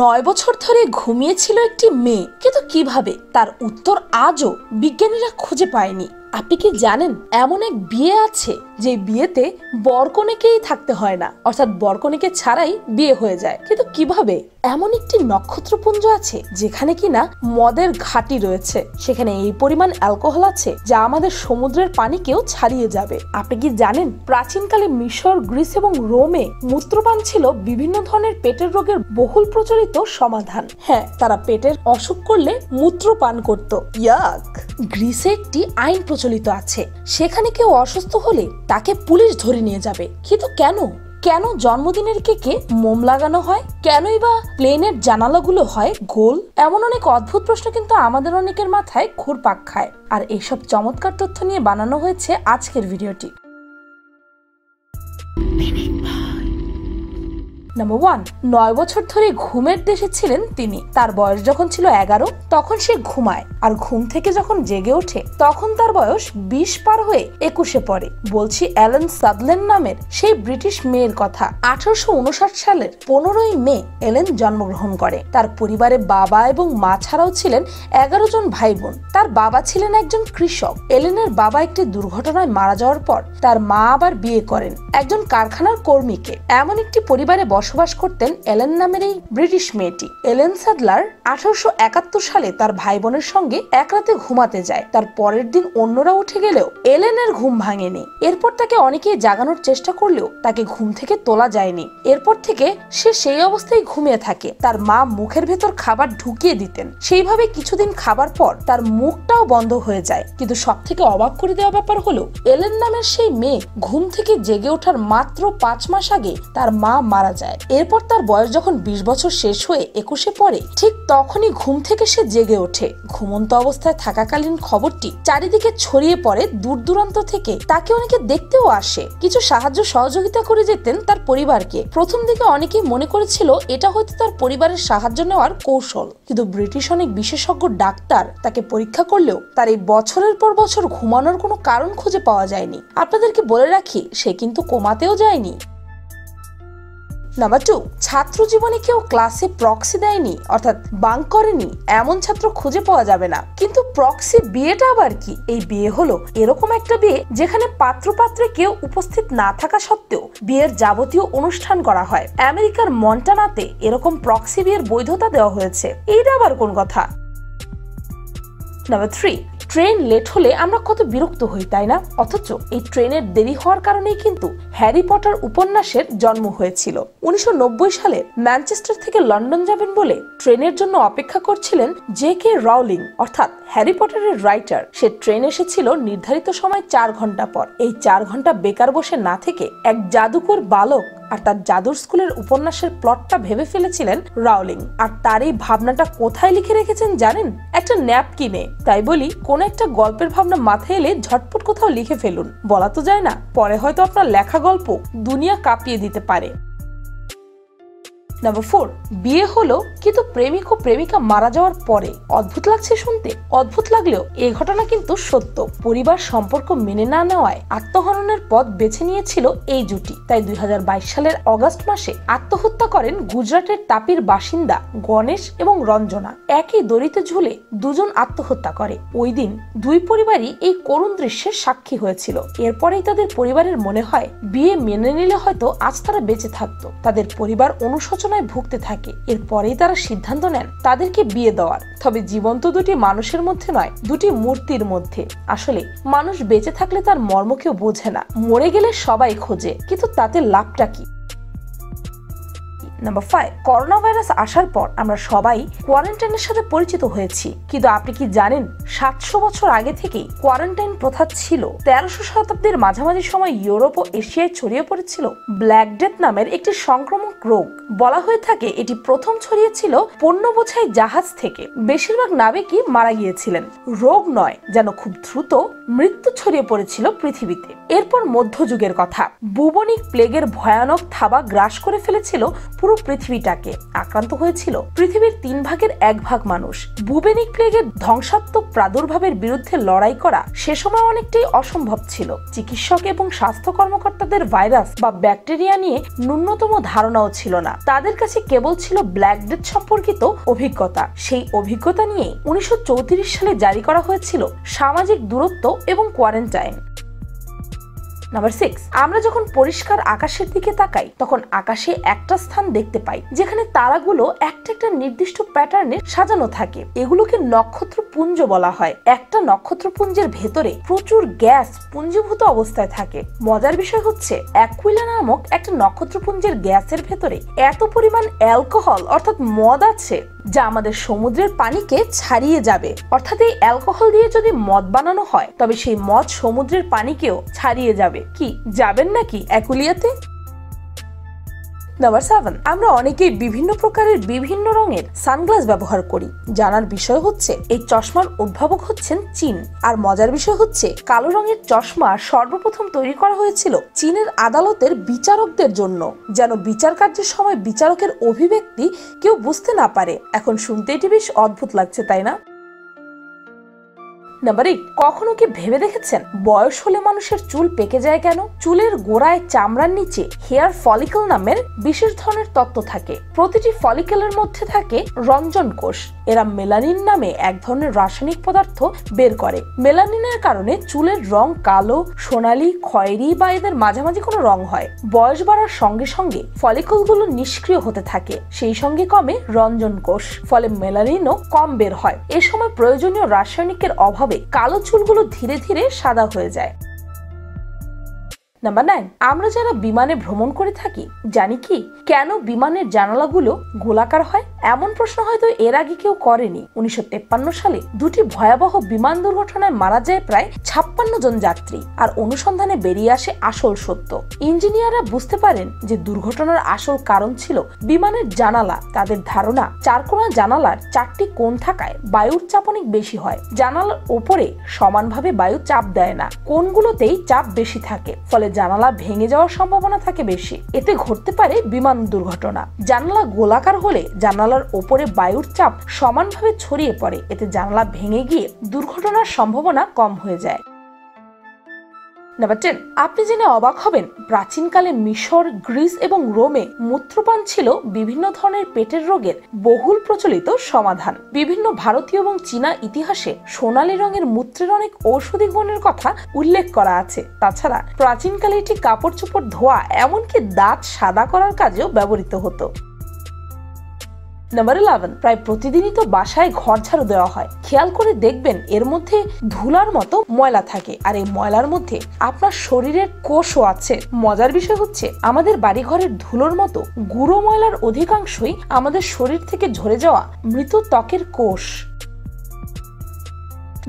9 বছর ধরে ঘুমিয়েছিল একটি মেয়ে, কিন্তু কিভাবে তার উত্তর আজও বিজ্ঞানীরা খুঁজে পায়নি। আপনি কি জানেন এমন এক বিয়ে আছে যে বিয়েতে বরকনেকেই থাকতে হয় না, অর্থাৎ বরকনেকে ছাড়াই বিয়ে হয়ে যায়। কিন্তু কিভাবে? এমন একটি নক্ষত্রপুঞ্জ আছে যেখানে কিনা মদের ঘাঁটি রয়েছে, সেখানে এই পরিমাণ অ্যালকোহল আছে যা আমাদের সমুদ্রের পানিকেও ছাড়িয়ে যাবে। আপনি কি জানেন প্রাচীনকালে মিশর, গ্রিস এবং রোমে মূত্রপান ছিল বিভিন্ন ধরনের পেটের রোগের বহুল প্রচলিত সমাধান। হ্যাঁ, তারা পেটের অসুখ করলে মূত্রপান করত। ইয়াক! গ্রিসে একটি আইন প্রচলিত আছে, সেখানে কেউ অসুস্থ হলে তাকে পুলিশ ধরে নিয়ে যাবে। কিন্তু কেন জন্মদিনের কেকে মোম লাগানো হয়? কেনই বা প্লেনের জানালাগুলো হয় গোল? এমন অনেক অদ্ভুত প্রশ্ন কিন্তু আমাদের অনেকের মাথায় ঘুরপাক খায়। আর এইসব চমৎকার তথ্য নিয়ে বানানো হয়েছে আজকের ভিডিওটি। নাম্বার 1, 9 বছর ধরে ঘুমের দেশে ছিলেন তিনি। তার বয়স যখন ছিল 11, তখন সে ঘুমায়, আর ঘুম থেকে যখন জেগে ওঠে তখন তার বয়স 20 পার হয়ে 21-এ পড়ে। বলছি এলেন সাদারল্যান্ড নামের সেই ব্রিটিশ মেয়ের কথা। 1859 সালের 15ই মে এলেন জন্মগ্রহণ করে। তার পরিবারে বাবা এবং মা ছাড়াও ছিলেন 11 জন ভাই বোন। তার বাবা ছিলেন একজন কৃষক। এলেনের বাবা একটি দুর্ঘটনায় মারা যাওয়ার পর তার মা আবার বিয়ে করেন একজন কারখানার কর্মীকে। এমন একটি পরিবারে বসবাস করতেন এলেন নামের এই ব্রিটিশ মেয়েটি। এলেন সাডলার 1871 সালে তার ভাই বোনের সঙ্গে এক রাতে ঘুমাতে যায়। তার পরের দিন অন্যরা উঠে গেলেও এলেনের ঘুম ভাঙেনি। এরপর তাকে অনেকেই জাগানোর চেষ্টা করলেও তাকে ঘুম থেকে তোলা যায়নি। এরপর থেকে সে সেই অবস্থায় ঘুমিয়ে থাকে। তার মা মুখের ভেতর খাবার ঢুকিয়ে দিতেন। সেইভাবে কিছুদিন খাবার পর তার মুখটাও বন্ধ হয়ে যায়। কিন্তু সব থেকে অবাক করে দেওয়া ব্যাপার হলো, এলেন নামের সেই মেয়ে ঘুম থেকে জেগে ওঠার মাত্র 5 মাস আগে তার মা মারা যায়। এরপর তার বয়স যখন 20 বছর শেষ হয়ে 21-এ পড়ে, ঠিক তখনই ঘুম থেকে সে জেগে ওঠে। ঘুমন্ত অবস্থায় থাকাকালীন খবরটি চারিদিকে ছড়িয়ে পড়ে। দূর দূরান্ত থেকে তাকে অনেকে দেখতেও আসে। কিছু সাহায্য সহযোগিতা করে যেতেন তার পরিবারকে। প্রথম দিকে অনেকেই মনে করেছিল এটা হয়তো তার পরিবারের সাহায্য নেওয়ার কৌশল, কিন্তু ব্রিটিশ অনেক বিশেষজ্ঞ ডাক্তার তাকে পরীক্ষা করলেও তার এই বছরের পর বছর ঘুমানোর কোনো কারণ খুঁজে পাওয়া যায়নি। আপনাদেরকে বলে রাখি, সে কিন্তু কোমাতেও যায়নি। নাম্বার 2, ছাত্র জীবনে কেউ ক্লাসে প্রক্সি দেয়নি, অর্থাৎ বাঙ্ক করেনি, এমন ছাত্র খুঁজে পাওয়া যাবে না। কিন্তু প্রক্সি বিয়েটা আবার কি? এই বিয়ে হলো এরকম একটা বিয়ে যেখানে পাত্র পাত্রে কেউ উপস্থিত না থাকা সত্ত্বেও বিয়ের যাবতীয় অনুষ্ঠান করা হয়। আমেরিকার মন্টানাতে এরকম প্রক্সি বিয়ের বৈধতা দেওয়া হয়েছে। এইটা আবার কোন কথা? নাম্বার 3, ট্রেন লেট হলে আমরা কত বিরক্ত হই, তাই না? অথচ এই ট্রেনের দেরি হওয়ার কারণেই কিন্তু হ্যারি পটার উপন্যাসের জন্ম হয়েছিল। 1990 সালে ম্যানচেস্টার থেকে লন্ডন যাবেন বলে ট্রেনের জন্য অপেক্ষা করছিলেন জে.কে. রাউলিং, অর্থাৎ হ্যারি পটারের রাইটার। সে ট্রেন এসেছিল নির্ধারিত সময় 4 ঘন্টা পর। এই 4 ঘন্টা বেকার বসে না থেকে এক জাদুকর বালক আর তার জাদুর স্কুলের উপন্যাসের প্লটটা ভেবে ফেলেছিলেন রাউলিং। আর তার এই ভাবনাটা কোথায় লিখে রেখেছেন জানেন? একটা ন্যাপকিনে। তাই বলি, কোন একটা গল্পের ভাবনা মাথায় এলে ঝটপট কোথাও লিখে ফেলুন। বলা তো যায় না, পরে হয়তো আপনার লেখা গল্প দুনিয়া কাঁপিয়ে দিতে পারে। নাম্বার 4, বিয়ে হলো কিন্তু প্রেমিক ও প্রেমিকা মারা যাওয়ার পরে। অদ্ভুত লাগছে শুনতে? অদ্ভুত লাগলেও এই ঘটনা কিন্তু সত্য। পরিবার সম্পর্ক মেনে না নেওয়ায় আত্মহননের পথ বেছে নিয়েছিল এই জুটি। তাই 2022 সালের অগাস্ট মাসে আত্মহত্যা করেন গুজরাটের তাপির বাসিন্দা গণেশ এবং রঞ্জনা। একই দড়িতে ঝুলে দুজন আত্মহত্যা করে। ওই দিন দুই পরিবারই এই করুণ দৃশ্যের সাক্ষী হয়েছিল। এরপরেই তাদের পরিবারের মনে হয় বিয়ে মেনে নিলে হয়তো আজ তারা বেঁচে থাকতো। তাদের পরিবার অনুশোচনা ভুগতে থাকে। এরপরেই তারা সিদ্ধান্ত নেন তাদেরকে বিয়ে দেওয়ার। তবে জীবন্ত দুটি মানুষের মধ্যে নয়, দুটি মূর্তির মধ্যে। আসলে মানুষ বেঁচে থাকলে তার মর্ম কেউ বোঝে না, মরে গেলে সবাই খোঁজে, কিন্তু তাতে লাভটা কি? নাম্বার 5, করোনা ভাইরাস আসার পর আমরা সবাই কোয়ারেন্টাইনের সাথে পরিচিত হয়েছি। কিন্তু আপনি কি জানেন 700 বছর আগে থেকেই কোয়ারেন্টাইন প্রথা ছিল। 1300 শতাব্দীর মাঝামাঝি সময় ইউরোপ ও এশিয়ায় ছড়িয়ে পড়েছিল ব্ল্যাক ডেথ নামের একটি সংক্রামক রোগ। বলা হয়ে থাকে এটি প্রথম ছড়িয়েছিল পণ্য বোঝাই জাহাজ থেকে। বেশিরভাগ নাবিকই মারা গিয়েছিলেন। রোগ নয়, যেন খুব দ্রুত মৃত্যু ছড়িয়ে পড়েছিল পৃথিবীতে। এরপর মধ্যযুগের কথা। বুবনিক প্লেগের ভয়ানক থাবা গ্রাস করে ফেলেছিল পুরো পুরো পৃথিবীটাকে। আক্রান্ত হয়েছিল পৃথিবীর 3/1 মানুষ। বুবেনিক প্লেগের ধ্বংসাত্মক প্রাদুর্ভাবের বিরুদ্ধে লড়াই করা সে সময় অনেকটাই অসম্ভব ছিল। চিকিৎসক এবং স্বাস্থ্য কর্মকর্তাদের ভাইরাস বা ব্যাকটেরিয়া নিয়ে ন্যূনতম ধারণাও ছিল না। তাদের কাছে কেবল ছিল ব্ল্যাক ডেথ সম্পর্কিত অভিজ্ঞতা। সেই অভিজ্ঞতা নিয়ে 1934 সালে জারি করা হয়েছিল সামাজিক দূরত্ব এবং কোয়ারেন্টাইন। নাম্বার 6, আমরা যখন পরিষ্কার আকাশের দিকে তাকাই তখন আকাশে একটা স্থান দেখতে পাই যেখানে তারাগুলো একটা নির্দিষ্ট প্যাটার্নে সাজানো থাকে। এগুলোকে নক্ষত্রপুঞ্জ বলা হয়। একটা নক্ষত্রপুঞ্জের ভেতরে প্রচুর গ্যাস পুঞ্জীভূত অবস্থায় থাকে। মজার বিষয় হচ্ছে অ্যাকুইলা নামক একটা নক্ষত্রপুঞ্জের গ্যাসের ভেতরে এত পরিমাণ অ্যালকোহল অর্থাৎ মদ আছে যা আমাদের সমুদ্রের পানিকে ছাড়িয়ে যাবে। অর্থাৎ এই অ্যালকোহল দিয়ে যদি মদ বানানো হয় তবে সেই মদ সমুদ্রের পানিকেও ছাড়িয়ে যাবে। কি যাবেন নাকি অ্যাকুলিয়াতে? নাম্বার 7, আমরা অনেকেই বিভিন্ন প্রকারের বিভিন্ন রঙের সানগ্লাস ব্যবহার করি। জানার বিষয় হচ্ছে এই চশমার উদ্ভাবক হচ্ছেন চীন। আর মজার বিষয় হচ্ছে কালো রঙের চশমা সর্বপ্রথম তৈরি করা হয়েছিল চীনের আদালতের বিচারকদের জন্য, যেন বিচার কার্যের সময় বিচারকের অভিব্যক্তি কেউ বুঝতে না পারে। এখন শুনতে এটি বেশ অদ্ভুত লাগছে, তাই না? নাম্বার 8, কখনো কি ভেবে দেখেছেন বয়স হলে মানুষের চুল পেকে যায় কেন? চুলের গোড়ায় চামড়ার নিচে হেয়ার ফলিকল নামের বিশেষ ধরনের তত্ত্ব থাকে। প্রতিটি ফলিকলের মধ্যে থাকে রঞ্জন কোষ। এরা মেলানিন নামে এক ধরনের রাসায়নিক পদার্থ বের করে। মেলানিনের কারণে চুলের রং কালো, সোনালী, খয়েরি বা এদের মাঝামাঝি কোনো রং হয়। বয়স বাড়ার সঙ্গে সঙ্গে ফলিকলগুলো নিষ্ক্রিয় হতে থাকে, সেই সঙ্গে কমে রঞ্জন কোষ, ফলে মেলানিনও কম বের হয়। এ সময় প্রয়োজনীয় রাসায়নিকের অভাবে কালো চুলগুলো ধীরে ধীরে সাদা হয়ে যায়। নাম্বার 9, আমরা যারা বিমানে ভ্রমণ করে থাকি জানি কি কেন বিমানের জানালাগুলো গোলাকার হয়? এমন প্রশ্ন হয়তো এর আগে কেউ করেনি। 1953 সালে দুটি ভয়াবহ বিমান দুর্ঘটনায় মারা যায় প্রায় 56 জন যাত্রী। আর অনুসন্ধানে বেরিয়ে আসে আসল সত্য। ইঞ্জিনিয়াররা বুঝতে পারেন যে দুর্ঘটনার আসল কারণ ছিল বিমানের জানালা। তাদের ধারণা চারকোনা জানালার 4টি কোণ থাকায় বায়ুর চাপ অনেক বেশি হয়। জানালার উপরে সমানভাবে বায়ু চাপ দেয় না, কোণগুলোতেই চাপ বেশি থাকে, ফলে জানালা ভেঙে যাওয়ার সম্ভাবনা থাকে বেশি। এতে ঘটতে পারে বিমান দুর্ঘটনা। জানালা গোলাকার হলে জানালার ওপরে বায়ুর চাপ সমানভাবে ছড়িয়ে পড়ে। এতে জানালা ভেঙে গিয়ে দুর্ঘটনার সম্ভাবনা কম হয়ে যায়। নাম্বার 10, আপনি জেনে অবাক হবেন প্রাচীনকালে মিশর, গ্রিস এবং রোমে মূত্রপান ছিল বিভিন্ন ধরনের পেটের রোগের বহুল প্রচলিত সমাধান। বিভিন্ন ভারতীয় এবং চীনা ইতিহাসে সোনালী রঙের মূত্রের অনেক ঔষধি গুণের কথা উল্লেখ করা আছে। তাছাড়া প্রাচীনকালে এটি কাপড় চোপড় ধোয়া, এমনকি দাঁত সাদা করার কাজেও ব্যবহৃত হতো। নাম্বার 11, প্রায় প্রতিদিনই তো বাসায় ঘর ঝাড়ু দেওয়া হয়। খেয়াল করে দেখবেন এর মধ্যে ধুলার মতো ময়লা থাকে, আর এই ময়লার মধ্যে আপনার শরীরের কোষও আছে। মজার বিষয় হচ্ছে আমাদের বাড়িঘরের ধুলোর মতো গুঁড়ো ময়লার অধিকাংশই আমাদের শরীর থেকে ঝরে যাওয়া মৃত ত্বকের কোষ।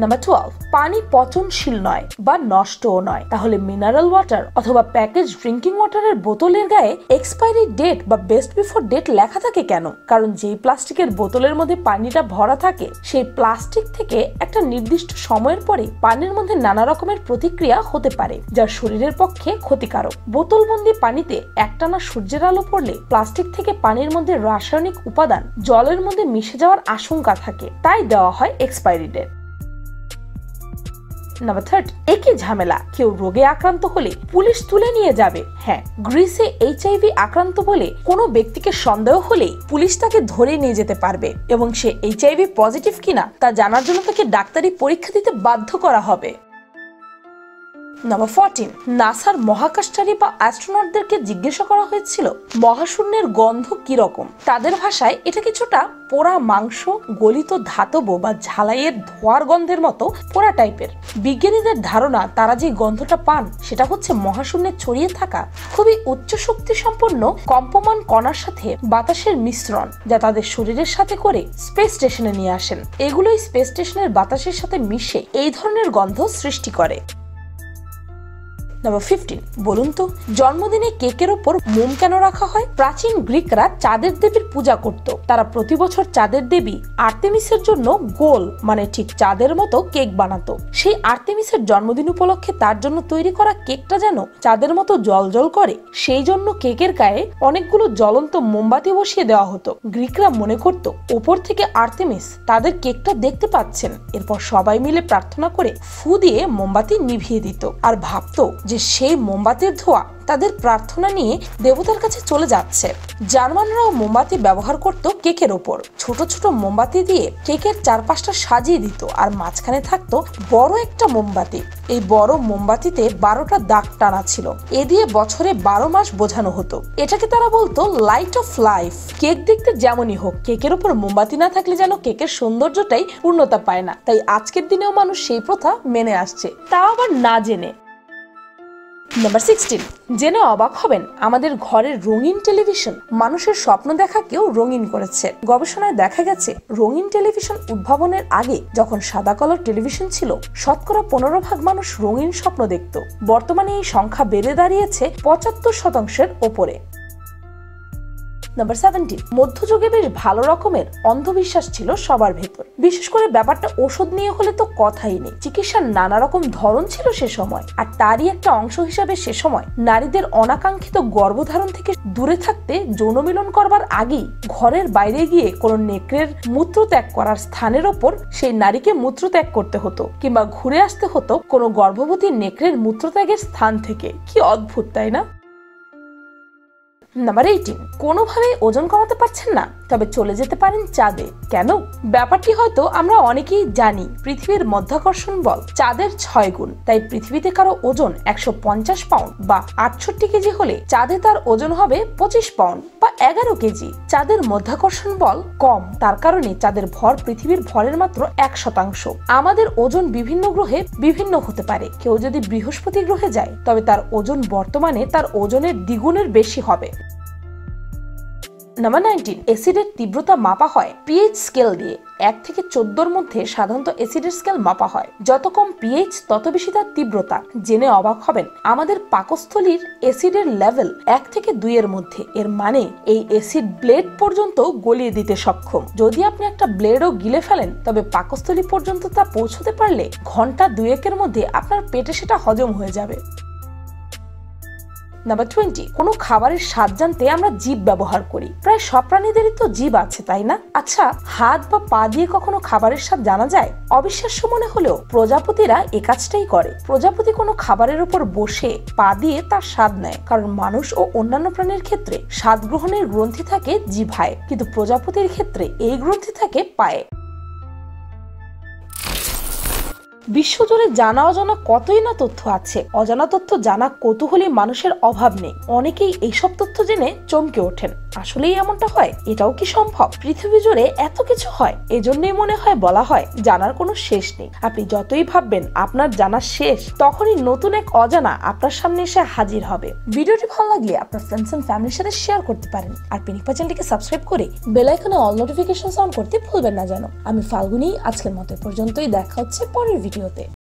নাম্বার 12, পানি পচনশীল নয় বা নষ্টও নয়। তাহলে মিনারেল ওয়াটার অথবা প্যাকেজ ড্রিঙ্কিং ওয়াটারের বোতলের গায়ে এক্সপায়ারি ডেট বা বেস্ট বিফোর ডেট লেখা থাকে কেন? কারণ যেই প্লাস্টিকের বোতলের মধ্যে পানিটা ভরা থাকে সেই প্লাস্টিক থেকে একটা নির্দিষ্ট সময়ের পরে পানির মধ্যে নানা রকমের প্রতিক্রিয়া হতে পারে যা শরীরের পক্ষে ক্ষতিকারক। বোতলবন্দি পানিতে একটানা সূর্যের আলো পড়লে প্লাস্টিক থেকে পানির মধ্যে রাসায়নিক উপাদান জলের মধ্যে মিশে যাওয়ার আশঙ্কা থাকে, তাই দেওয়া হয় এক্সপায়ারি ডেট। নাম্বার 13, একই ঝামেলা। কেউ রোগে আক্রান্ত হলে পুলিশ তুলে নিয়ে যাবে। হ্যাঁ, গ্রিসে HIV আক্রান্ত বলে কোনো ব্যক্তিকে সন্দেহ হলেই পুলিশ তাকে ধরে নিয়ে যেতে পারবে এবং সে HIV পজিটিভ কিনা তা জানার জন্য তাকে ডাক্তারি পরীক্ষা দিতে বাধ্য করা হবে। নাম্বার 14, নাসার মহাকাশচারী বা অ্যাস্ট্রোনটদেরকে জিজ্ঞাসা করা হয়েছিল মহাশূন্যের গন্ধ কি রকম। তাদের ভাষায় এটা কিছুটা পোড়া মাংস, গলিত ধাতব বা ঝালাইয়ের ধোয়ার গন্ধের মতো পোড়া টাইপের। বিজ্ঞানীদের ধারণা তারা যে গন্ধটা পান সেটা হচ্ছে মহাশূন্যে ছড়িয়ে থাকা খুবই উচ্চ শক্তি সম্পন্ন কম্পমান কণার সাথে বাতাসের মিশ্রণ, যা তাদের শরীরের সাথে করে স্পেস স্টেশনে নিয়ে আসেন। এগুলোই স্পেস স্টেশনের বাতাসের সাথে মিশে এই ধরনের গন্ধ সৃষ্টি করে। নাম্বার 15, বলুন তো জন্মদিনে কেকের ওপর মোম কেন রাখা হয়? প্রাচীন গ্রিকরা চাঁদের দেবীর পূজা করত। তারা প্রতি বছর চাঁদের দেবী আর্তেমিসের জন্য গোল মানে ঠিক চাঁদের মতো কেক বানাতো। সেই আর্তেমিসের জন্মদিন উপলক্ষে তার জন্য তৈরি করা কেকটা যেন চাঁদের মতো জ্বলজ্বল করে, সেই জন্য কেকের গায়ে অনেকগুলো জ্বলন্ত মোমবাতি বসিয়ে দেওয়া হতো। গ্রিকরা মনে করত ওপর থেকে আর্তেমিস তাদের কেকটা দেখতে পাচ্ছেন। এরপর সবাই মিলে প্রার্থনা করে ফু দিয়ে মোমবাতি নিভিয়ে দিত আর ভাবতো যে সেই মোমবাতির ধোঁয়া তাদের প্রার্থনা নিয়ে দেবতার কাছে চলে যাচ্ছে। জার্মানরাও মোমবাতি ব্যবহার করত কেকের ওপর। ছোট ছোট মোমবাতি দিয়ে কেকের চারপাশটা সাজিয়ে দিত আর মাঝখানে থাকতো বড় একটা মোমবাতি। এই বড় মোমবাতিতে 12টা দাগ টানা ছিল। এ দিয়ে বছরে 12 মাস বোঝানো হতো। এটাকে তারা বলতো লাইট অফ লাইফ। কেক দেখতে যেমনই হোক, কেকের ওপর মোমবাতি না থাকলে যেন কেকের সৌন্দর্যটাই পূর্ণতা পায় না। তাই আজকের দিনেও মানুষ সেই প্রথা মেনে আসছে, তাও আবার না জেনে। নাম্বার 16, জেনে অবাক হবেন আমাদের ঘরের রঙিন টেলিভিশন মানুষের স্বপ্ন দেখাকেও রঙিন করেছে। গবেষণায় দেখা গেছে রঙিন টেলিভিশন উদ্ভাবনের আগে যখন সাদা কালার টেলিভিশন ছিল, শতকরা 15% মানুষ রঙিন স্বপ্ন দেখত। বর্তমানে এই সংখ্যা বেড়ে দাঁড়িয়েছে 75%-এর ওপরে। নাম্বার 17, মধ্যযুগে বেশ ভালো রকমের অন্ধবিশ্বাস ছিল সবার ভেতর। বিশেষ করে ব্যাপারটা ওষুধ নিয়ে হলে তো কথাই নেই। চিকিৎসার নানা রকম ধরন ছিল সে সময়, আর তারই একটা অংশ হিসাবে সে সময় নারীদের অনাকাঙ্ক্ষিত গর্ভধারণ থেকে দূরে থাকতে যৌন মিলন করবার আগেই ঘরের বাইরে গিয়ে কোনো নেকড়ের মূত্র ত্যাগ করার স্থানের ওপর সেই নারীকে মূত্র ত্যাগ করতে হতো, কিংবা ঘুরে আসতে হতো কোনো গর্ভবতী নেকড়ের মূত্র ত্যাগের স্থান থেকে। কি অদ্ভুত, তাই না? নাম্বার 18, কোনোভাবে ওজন কমাতে পারছেন না, তবে চলে যেতে পারেন চাঁদে। কেন? ব্যাপারটি হয়তো আমরা অনেকেই জানি। পৃথিবীর মধ্যাকর্ষণ বল চাঁদের 6 গুণ। তাই পৃথিবীতে কারো ওজন 150 পাউন্ড বা 68 কেজি হলে চাঁদে তার ওজন হবে 25 পাউন্ড বা 11 কেজি। চাঁদের মধ্যাকর্ষণ বল কম, তার কারণে চাঁদের ভর পৃথিবীর ভরের মাত্র 1%। আমাদের ওজন বিভিন্ন গ্রহে বিভিন্ন হতে পারে। কেউ যদি বৃহস্পতি গ্রহে যায় তবে তার ওজন বর্তমানে তার ওজনের দ্বিগুণের বেশি হবে। নাম্বার 19, অ্যাসিডের তীব্রতা মাপা হয় পিএইচ স্কেল দিয়ে। 1 থেকে 14-র মধ্যে সাধারণত অ্যাসিডের স্কেল মাপা হয়। যত কম পিএইচ তত বেশি তার তীব্রতা। জেনে অবাক হবেন আমাদের পাকস্থলীর অ্যাসিডের লেভেল 1 থেকে 2-এর মধ্যে। এর মানে এই অ্যাসিড ব্লেড পর্যন্ত গলিয়ে দিতে সক্ষম। যদি আপনি একটা ব্লেডও গিলে ফেলেন তবে পাকস্থলী পর্যন্ত তা পৌঁছতে পারলে ঘন্টা 2-1-এর মধ্যে আপনার পেটে সেটা হজম হয়ে যাবে। নাম্বার 20, কোনো খাবারের স্বাদ জানতে আমরা জিভ ব্যবহার করি। প্রায় সব প্রাণীদেরই তো জিভ আছে, তাই না? আচ্ছা, হাত বা পা দিয়ে কখনো খাবারের স্বাদ জানা যায়? অবিশ্বাস্য মনে হলেও প্রজাপতিরা এ কাজটাই করে। প্রজাপতি কোনো খাবারের উপর বসে পা দিয়ে তার স্বাদ নেয়, কারণ মানুষ ও অন্যান্য প্রাণীর ক্ষেত্রে স্বাদ গ্রহণের গ্রন্থি থাকে জিহ্বায়, কিন্তু প্রজাপতির ক্ষেত্রে এই গ্রন্থি থাকে পায়ে। বিশ্বজুড়ে জানা অজানা কতই না তথ্য আছে। অজানা তথ্য জানা কৌতূহলী মানুষের অভাব নেই। অনেকেই এইসব তথ্য জেনে চমকে ওঠেন। আসলেই এমনটা হয়? এটাও কি সম্ভব? পৃথিবী জুড়ে এত কিছু হয়, এজন্যই মনে হয় বলা হয় জানার কোনো শেষ নেই। আপনি যতই ভাববেন আপনার জানা শেষ, তখনই নতুন এক অজানা আপনার সামনে এসে হাজির হবে। ভিডিওটি ভালো লাগলে আপনার ফ্রেন্ডস এন্ড ফ্যামিলির সাথে শেয়ার করতে পারেন। আর পিনিকপা চ্যানেলটিকে সাবস্ক্রাইব করে বেল আইকনে অল নোটিফিকেশন অন করতে ভুলবেন না যেন। আমি ফাল্গুনি, আজকের মতো পর্যন্তই। দেখা হচ্ছে পরের ভিডিওতে।